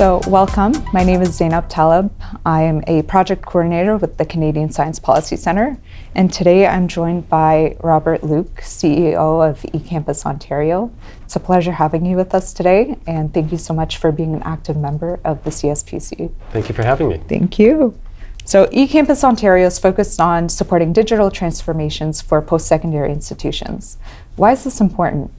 So welcome, my name is Zainab Taleb. I am a project coordinator with the Canadian Science Policy Centre, and today I'm joined by Robert Luke, CEO of eCampus Ontario. It's a pleasure having you with us today, and thank you so much for being an active member of the CSPC. Thank you for having me. Thank you. So eCampus Ontario is focused on supporting digital transformations for post-secondary institutions. Why is this important?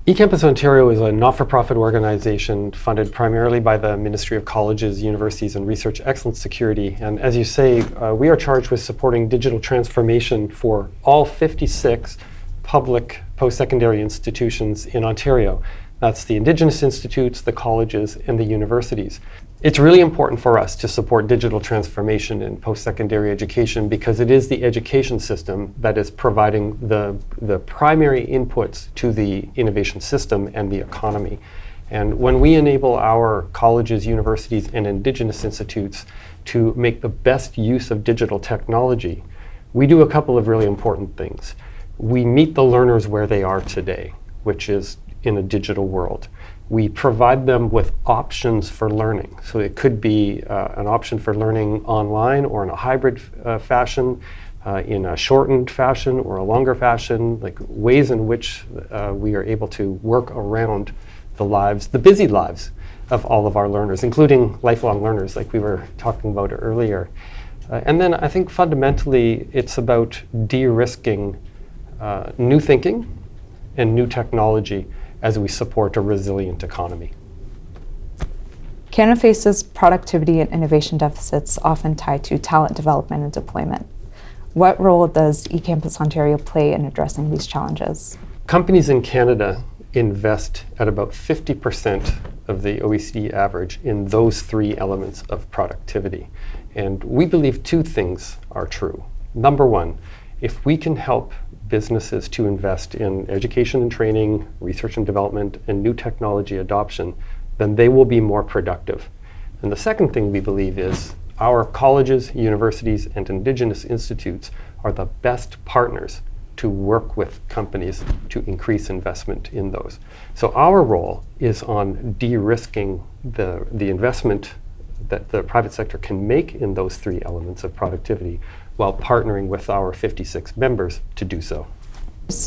eCampus Ontario is a not-for-profit organization funded primarily by the Ministry of Colleges, Universities and Research Excellence Security. And as you say, we are charged with supporting digital transformation for all 56 public post-secondary institutions in Ontario. That's the Indigenous institutes, the colleges, and the universities. It's really important for us to support digital transformation in post-secondary education because it is the education system that is providing the primary inputs to the innovation system and the economy. And when we enable our colleges, universities, and Indigenous institutes to make the best use of digital technology, we do a couple of really important things. We meet the learners where they are today, which is in a digital world. We provide them with options for learning. So it could be an option for learning online or in a hybrid fashion, in a shortened fashion or a longer fashion, like ways in which we are able to work around the busy lives of all of our learners, including lifelong learners like we were talking about earlier. And then I think fundamentally it's about de-risking new thinking and new technology as we support a resilient economy. Canada faces productivity and innovation deficits often tied to talent development and deployment. What role does eCampus Ontario play in addressing these challenges? Companies in Canada invest at about 50% of the OECD average in those three elements of productivity. And we believe two things are true. Number one, if we can help businesses to invest in education and training, research and development, and new technology adoption, then they will be more productive. And the second thing we believe is our colleges, universities, and Indigenous institutes are the best partners to work with companies to increase investment in those. So our role is on de-risking the investment that the private sector can make in those three elements of productivity while partnering with our 56 members to do so.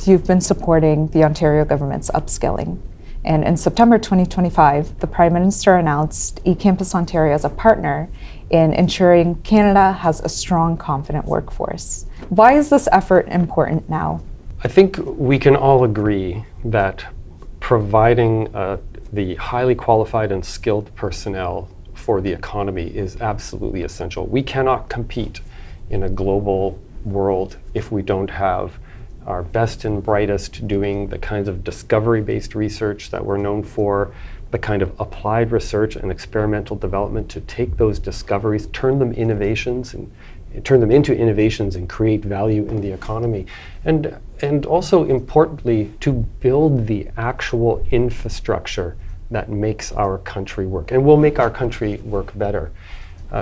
You've been supporting the Ontario government's upskilling. And in September 2025, the Prime Minister announced eCampus Ontario as a partner in ensuring Canada has a strong, confident workforce. Why is this effort important now? I think we can all agree that providing the highly qualified and skilled personnel for the economy is absolutely essential. We cannot compete in a global world if we don't have our best and brightest doing the kinds of discovery-based research that we're known for, the kind of applied research and experimental development to take those discoveries, turn them into innovations and create value in the economy. And also importantly, to build the actual infrastructure that makes our country work and will make our country work better.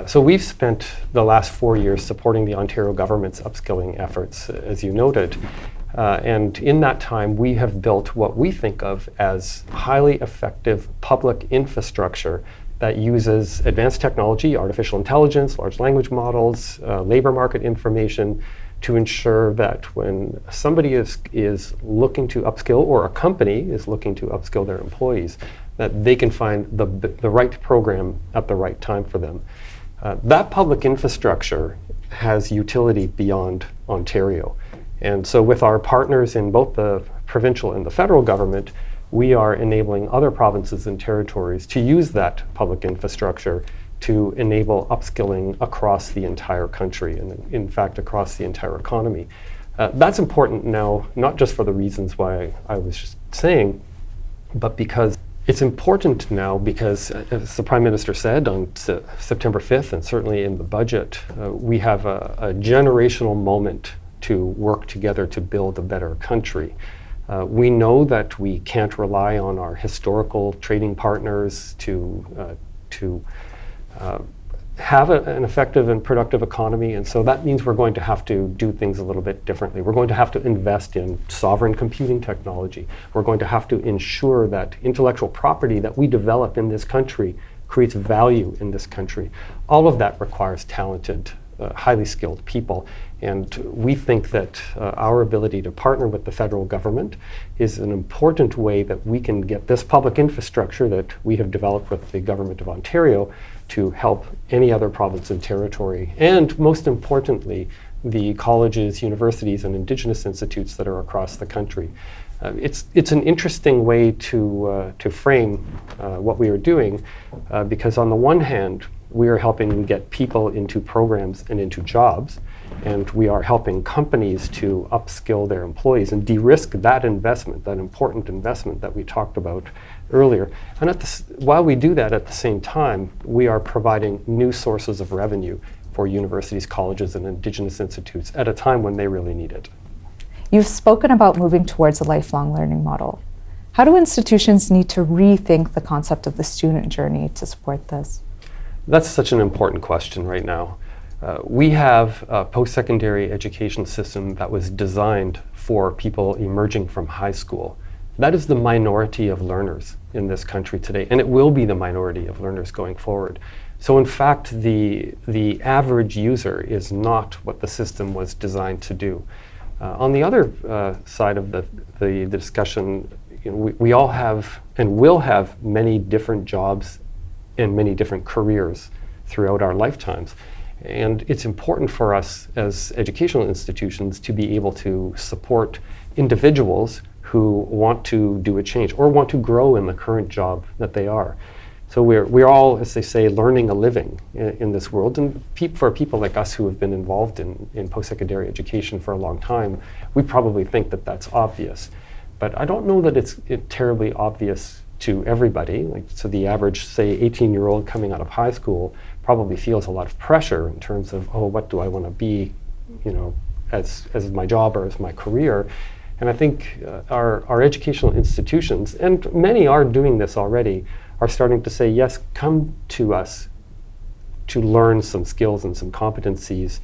So we've spent the last 4 years supporting the Ontario government's upskilling efforts, as you noted. And in that time, we have built what we think of as highly effective public infrastructure that uses advanced technology, artificial intelligence, large language models, labor market information to ensure that when somebody is looking to upskill or a company is looking to upskill their employees, that they can find the right program at the right time for them. That public infrastructure has utility beyond Ontario. And so with our partners in both the provincial and the federal government, we are enabling other provinces and territories to use that public infrastructure to enable upskilling across the entire country and in fact across the entire economy. That's important now, not just for the reasons why I was just saying, but because it's important now because, as the Prime Minister said on September 5th, and certainly in the budget, we have a generational moment to work together to build a better country. We know that we can't rely on our historical trading partners to have an effective and productive economy, and so that means we're going to have to do things a little bit differently. We're going to have to invest in sovereign computing technology. We're going to have to ensure that intellectual property that we develop in this country creates value in this country. All of that requires talented, highly skilled people. And we think that our ability to partner with the federal government is an important way that we can get this public infrastructure that we have developed with the Government of Ontario to help any other province and territory, and most importantly, the colleges, universities, and Indigenous institutes that are across the country. It's an interesting way to frame what we are doing, because on the one hand, we are helping get people into programs and into jobs, and we are helping companies to upskill their employees and de-risk that investment, that important investment that we talked about earlier. And while we do that at the same time, we are providing new sources of revenue for universities, colleges, and Indigenous institutes at a time when they really need it. You've spoken about moving towards a lifelong learning model. How do institutions need to rethink the concept of the student journey to support this? That's such an important question right now. We have a post-secondary education system that was designed for people emerging from high school. That is the minority of learners in this country today, and it will be the minority of learners going forward. So in fact, the average user is not what the system was designed to do. On the other side of the discussion, we all have and will have many different jobs and many different careers throughout our lifetimes. And it's important for us as educational institutions to be able to support individuals who want to do a change or want to grow in the current job that they are. So we're all, as they say, learning a living in this world. And for people like us who have been involved in post-secondary education for a long time, we probably think that that's obvious. But I don't know that it's terribly obvious to everybody. So the average, say, 18-year-old coming out of high school probably feels a lot of pressure in terms of, oh, what do I want to be, as my job or as my career? And I think our educational institutions, and many are doing this already, are starting to say, yes, come to us to learn some skills and some competencies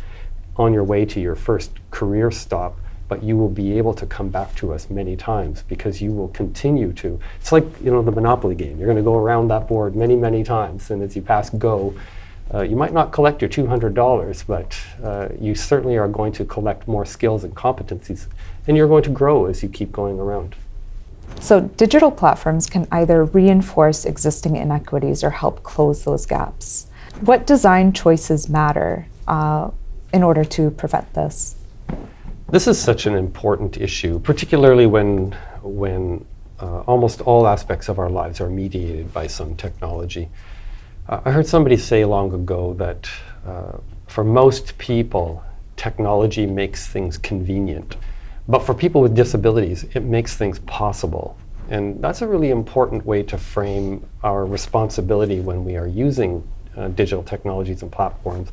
on your way to your first career stop, but you will be able to come back to us many times because you will continue to. It's like the Monopoly game. You're going to go around that board many, many times, and as you pass go, you might not collect your $200, but you certainly are going to collect more skills and competencies, and you're going to grow as you keep going around. So digital platforms can either reinforce existing inequities or help close those gaps. What design choices matter in order to prevent this? This is such an important issue, particularly when almost all aspects of our lives are mediated by some technology. I heard somebody say long ago that for most people, technology makes things convenient. But for people with disabilities, it makes things possible. And that's a really important way to frame our responsibility when we are using digital technologies and platforms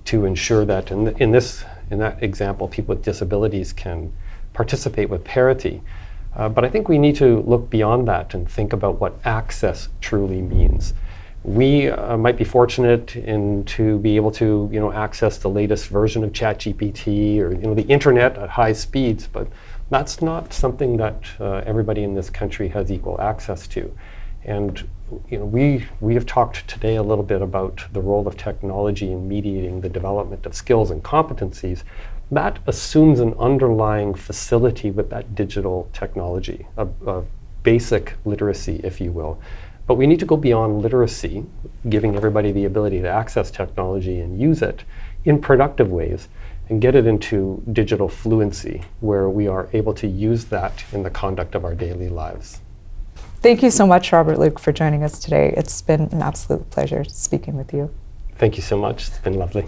to ensure that in that example, people with disabilities can participate with parity. But I think we need to look beyond that and think about what access truly means. We might be fortunate to be able to access the latest version of ChatGPT or the internet at high speeds, but that's not something that everybody in this country has equal access to. And we have talked today a little bit about the role of technology in mediating the development of skills and competencies. That assumes an underlying facility with that digital technology, a basic literacy, if you will. But we need to go beyond literacy, giving everybody the ability to access technology and use it in productive ways, and get it into digital fluency, where we are able to use that in the conduct of our daily lives. Thank you so much, Robert Luke, for joining us today. It's been an absolute pleasure speaking with you. Thank you so much. It's been lovely.